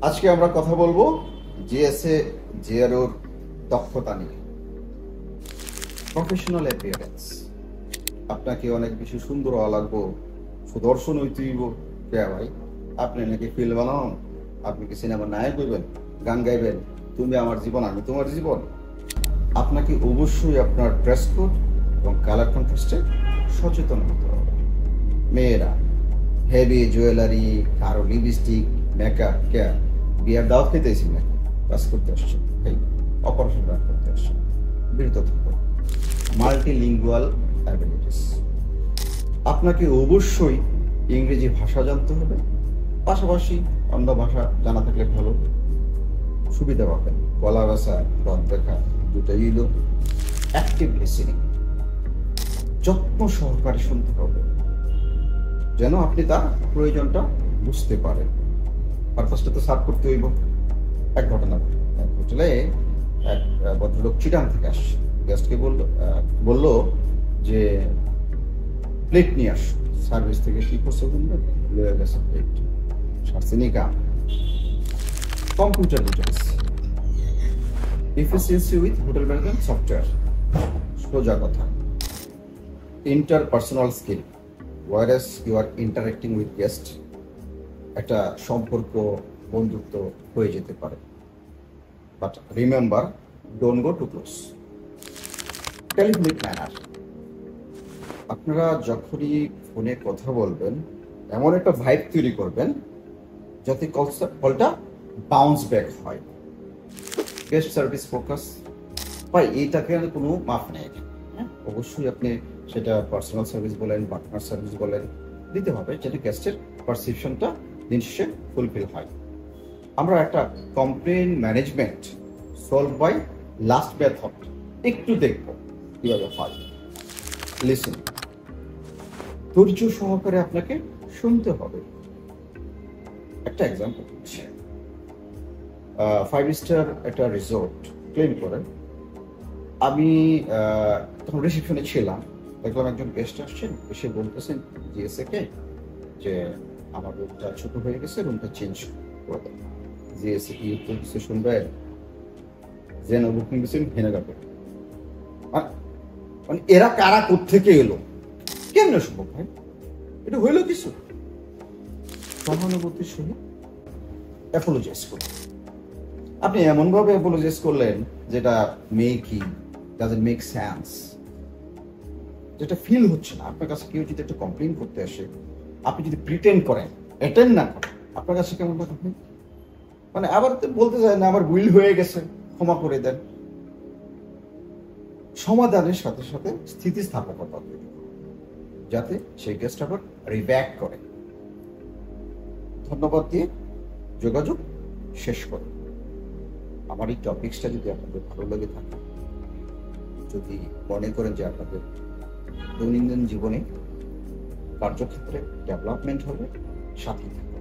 আজকে আমরা কথা বলবো জিএসএ জিআরওর দক্ষতা নিয়ে। Professional appearance. আপনাকে অনেক বেশি সুন্দর হওয়া লাগবো, সুদর্শন হইতে হইব। কে ভাই, আপনি নাকি ফিল্ম বানান? আপনি কি সিনেমার নায়ক হইবেন, গান গাইবেন, তুমি আমার জীবন আমি তোমার জীবন? আপনাকে অবশ্যই আপনার ড্রেস কোড এবং কালার কন্ট্রাস্টে সচেতন হতে হবে। মেয়েরা হেভি জুয়েলারি, কারো লিপস্টিক, মেকআপ, কেয়ার, বিয়ার দাওয়াত খেতে এসেছি নাকি কাজ করতে আসছে, এই অপারেশন করতে আসছে, বিরত থাকবো। Multilingual abilities. আপনাকে অবশ্যই ইংরেজি ভাষা জানতে হবে, পাশাপাশি অন্য ভাষা জানা থাকলে ভালো, সুবিধা পাবেন। গলা ব্যথা, রদ দেখা দুটাই এলো। অ্যাক্টিভ লিসেনিং, যত্ন সহকারে শুনতে হবে যেন আপনি তার প্রয়োজনটা বুঝতে পারেন। পারপাসটা তো সার্ভ করতে হইব। এক ঘটনা, এক হোটেলে এক ভদ্রলোক চিটাং থেকে আসছে। গেস্টকে বললো যে প্লেট নিয়ে আস। সার্ভিস থেকে কি করছে বলবেন, লয়ে গেছে প্লেট, সারসিনি কাম। Computer details, efficiency with hotel management software. সোজা কথা, interpersonal skill, whereas you are interacting with guest, একটা সম্পর্ক বন্ধুত্ব হয়ে যেতে পারে। But remember, don't go to close. Telephonic manner, আপনারা যখনই ফোনে কথা বলবেন এমন একটা ভাইব তৈরি করবেন যাতে কলটা বাউন্স ব্যাক হয়। গেস্ট সার্ভিস ফোকাস, ভাই এইটাকে কোনো মাপ নেই। অবশ্যই আপনি সেটা পার্সোনাল সার্ভিস বলেন, পার্টনার সার্ভিস বলেন, দিতে হবে যেটা গেস্টের পারসেপশনটা দিন শেষে ফুলফিল হয়। আমরা একটা complain management solve by last method একটু দেখব কিভাবে হয়। লিসেন, ধৈর্য সহকারে আপনাকে শুনতে হবে। একটা এক্সাম্পল দিচ্ছি। 5 স্টার একটা রিসোর্ট ক্লেম করেন। আমি তখন রিসেপশনে ছিলাম, দেখলাম একজন গেস্ট আসছেন, এসে বলতেছেন জিএসএ কে যে আমার রুমটা ছোট হয়ে গেছে, রুমটা চেঞ্জ করে দেন। জিএসএ কি উত্তর দিচ্ছে শুনবেন? যেন বুকিং দিচ্ছেন ভেনে যাবে। মানে এরা কারা কোত্থেকে এলো, কেমনে সম্ভব ভাই? এটা হইলো কিছু সহানুভূতির সহিত অ্যাপোলোজাইজ করুন। আপনি এমন ভাবে অ্যাপোলোজাইজ করলেন যেটা ডাজন্ট মেক সেন্স, যেটা ফিল হচ্ছে না। আপনার কাছে কেউ যদি একটা কমপ্লেইন করতে আসে, আপনি যদি প্রিটেন্ড করেন, অ্যাটেন্ড না করেন, আপনার কাছে কেমন লাগে? মানে আবার বলতে চায় না আমার ভুল হয়ে গেছে, ক্ষমা করে দেন। সমাধানের সাথে সাথে স্থিতিস্থাপকতা তৈরি করুন যাতে সেই গেস্ট আবার রিব্যাক করে। ধন্যবাদ দিয়ে যোগাযোগ শেষ করুন। আমার এই টপিকসটা যদি আপনাদের ভালো লেগে থাকে, যদি মনে করেন যে আপনাদের দৈনন্দিন জীবনে কার্যক্ষেত্রে ডেভেলপমেন্ট হবে, সাথে থাকুন।